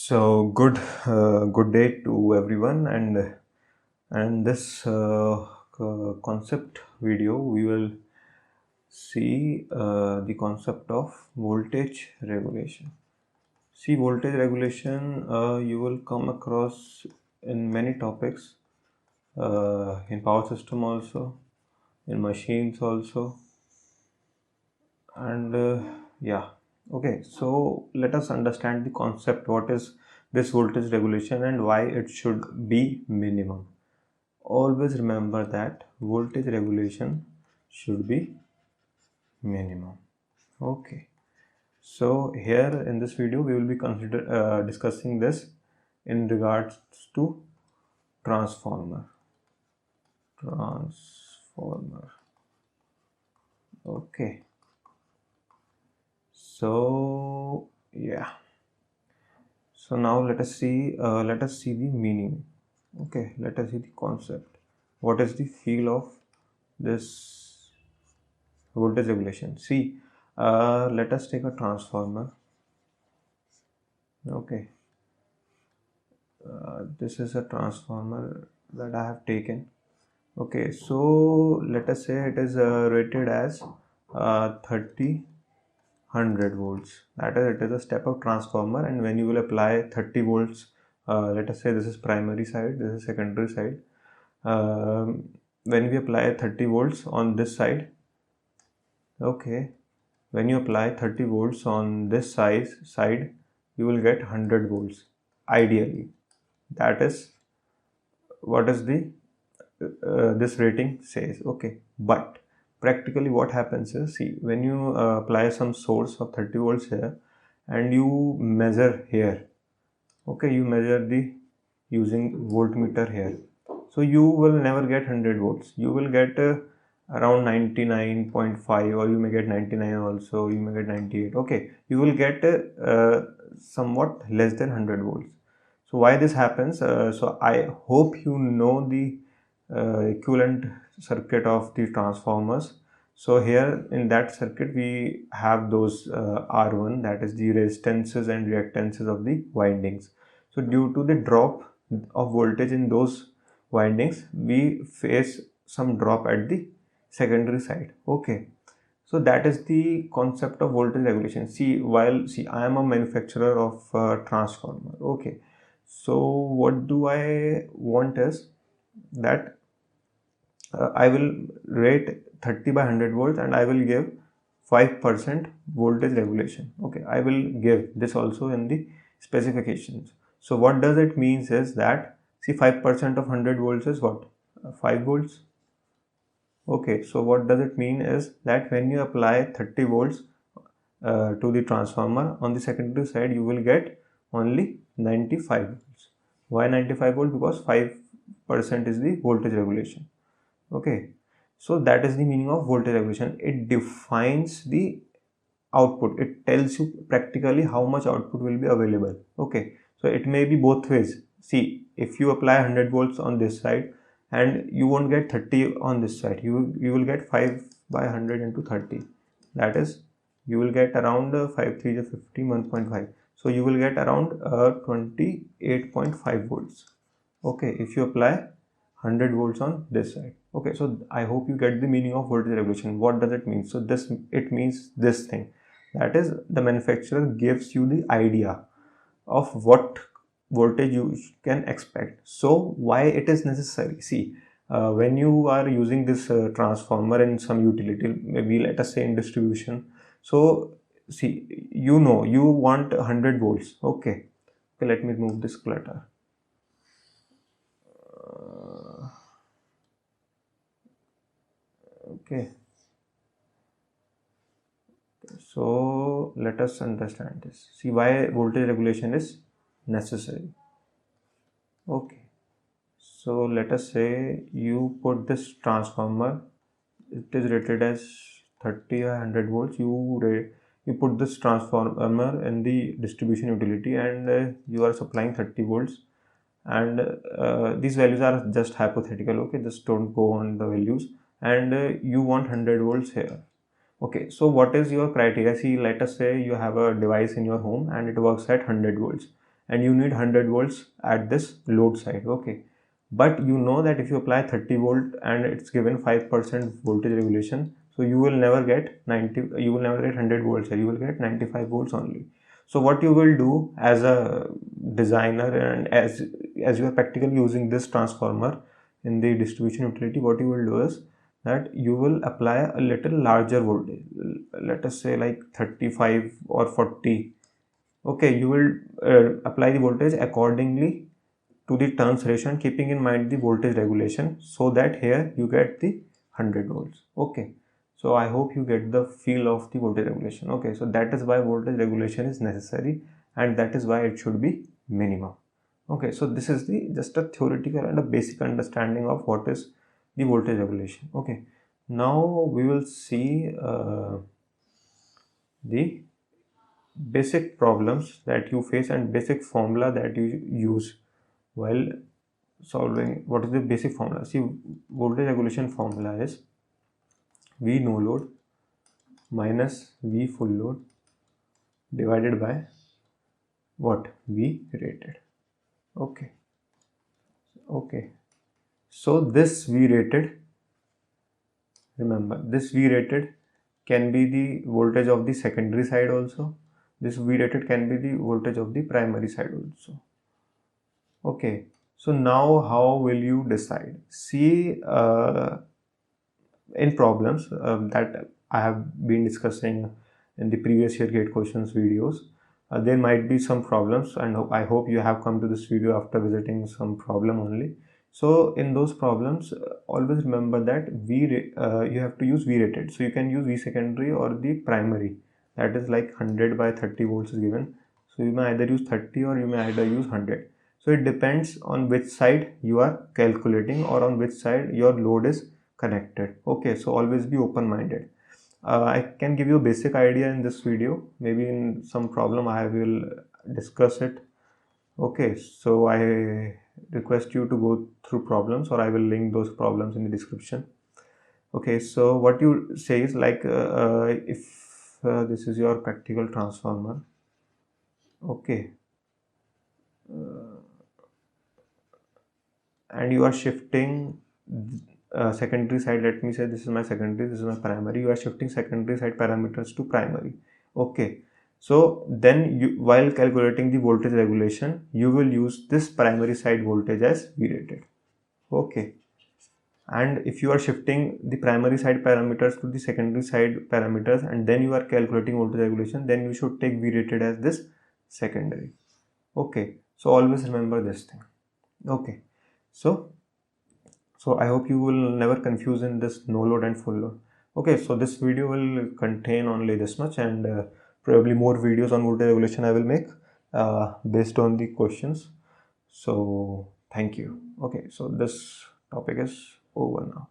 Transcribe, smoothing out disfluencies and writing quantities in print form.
Good day to everyone, and this concept video we will see the concept of voltage regulation. See, voltage regulation you will come across in many topics, in power system also, in machines also, and yeah. Okay, so let us understand the concept. What is this voltage regulation and why it should be minimum? Always remember that voltage regulation should be minimum. Okay, so here in this video we will be discussing this in regards to transformer. Transformer. Okay, so yeah, so now let us see the meaning. Okay, let us see the concept. What is the feel of this voltage regulation? See, let us take a transformer. Okay, this is a transformer that I have taken. Okay, so let us say it is rated as 100 volts. That is, it is a step up transformer, and when you will apply 30 volts, let us say this is primary side, this is secondary side. When we apply 30 volts on this side, okay, when you apply 30 volts on this side, you will get 100 volts ideally. That is what is the this rating says. Okay, but practically what happens is, see, when you apply some source of 30 volts here and you measure here, okay, you measure the using voltmeter here, so you will never get 100 volts. You will get around 99.5, or you may get 99 also, you may get 98. Okay, you will get somewhat less than 100 volts. So why this happens? So I hope you know the equivalent circuit of the transformers. So here in that circuit we have those R1, that is the resistances and reactances of the windings. So due to the drop of voltage in those windings, we face some drop at the secondary side. Okay, so that is the concept of voltage regulation. See, I am a manufacturer of transformer. Okay, so what do I want is that I will rate 30 by 100 volts and I will give 5% voltage regulation. Okay, I will give this also in the specifications. So what does it means is that, see, 5% of 100 volts is what? 5 volts. Okay, so what does it mean is that when you apply 30 volts to the transformer, on the secondary side you will get only 95 volts. Why 95 volts? Because 5% is the voltage regulation. Okay, so that is the meaning of voltage regulation. It defines the output. It tells you practically how much output will be available. Okay, so it may be both ways. See, if you apply 100 volts on this side and you won't get 30 on this side, you will get 5 by 100 into 30. That is, you will get around 5 3 is 50, 1.5. So you will get around 28.5 volts. Okay, if you apply 100 volts on this side. Okay, so I hope you get the meaning of voltage regulation. What does it mean? So this, it means this thing, that is, the manufacturer gives you the idea of what voltage you can expect. So why it is necessary? See, when you are using this transformer in some utility, maybe let us say in distribution, so see, you know, you want 100 volts. Okay, let me remove this clutter. Okay, so let us understand this. See why voltage regulation is necessary. Okay, so let us say you put this transformer, it is rated as 30 or 100 volts. You put this transformer in the distribution utility and you are supplying 30 volts, and these values are just hypothetical. Okay, just don't go on the values, and you want 100 volts here. Okay, so what is your criteria? See, let us say you have a device in your home and it works at 100 volts, and you need 100 volts at this load side. Okay, but you know that if you apply 30 volt and it's given 5% voltage regulation, so you will never get 100 volts here, you will get 95 volts only. So what you will do as a designer, and as you are practically using this transformer in the distribution utility, what you will do is that you will apply a little larger voltage, let us say like 35 or 40. Okay, you will apply the voltage accordingly to the turns ratio and keeping in mind the voltage regulation, so that here you get the 100 volts. Okay, so I hope you get the feel of the voltage regulation. Okay, so that is why voltage regulation is necessary, and that is why it should be minimum. Okay, so this is the just a theoretical and a basic understanding of what is the voltage regulation. Okay, now we will see the basic problems that you face and basic formula that you use while solving. What is the basic formula? See, voltage regulation formula is V no load minus V full load divided by what? V rated. Okay, so this V rated, remember, this V rated can be the voltage of the secondary side also. This V rated can be the voltage of the primary side also. Okay, so now how will you decide? See, in problems that I have been discussing in the previous year gate questions videos, there might be some problems, and I hope you have come to this video after visiting some problem only. So in those problems, always remember that you have to use V rated. So you can use V secondary or the primary, that is like 100 by 30 volts is given. So you may either use 30 or you may either use 100. So it depends on which side you are calculating or on which side your load is connected. Okay, so always be open-minded. I can give you a basic idea in this video. Maybe in some problem I will discuss it. Okay, so I request you to go through problems, or I will link those problems in the description. Okay, so what you say is like if this is your practical transformer. Okay, and you are shifting secondary side. Let me say this is my secondary, this is my primary. You are shifting secondary side parameters to primary. Okay, so then while calculating the voltage regulation, you will use this primary side voltage as V rated. Okay, and if you are shifting the primary side parameters to the secondary side parameters and then you are calculating voltage regulation, then you should take V rated as this secondary. Okay, so always remember this thing. Okay, so I hope you will never confuse in this no load and full load. Okay, so this video will contain only this much, and probably more videos on voltage regulation I will make based on the questions. So thank you. Okay, so this topic is over now.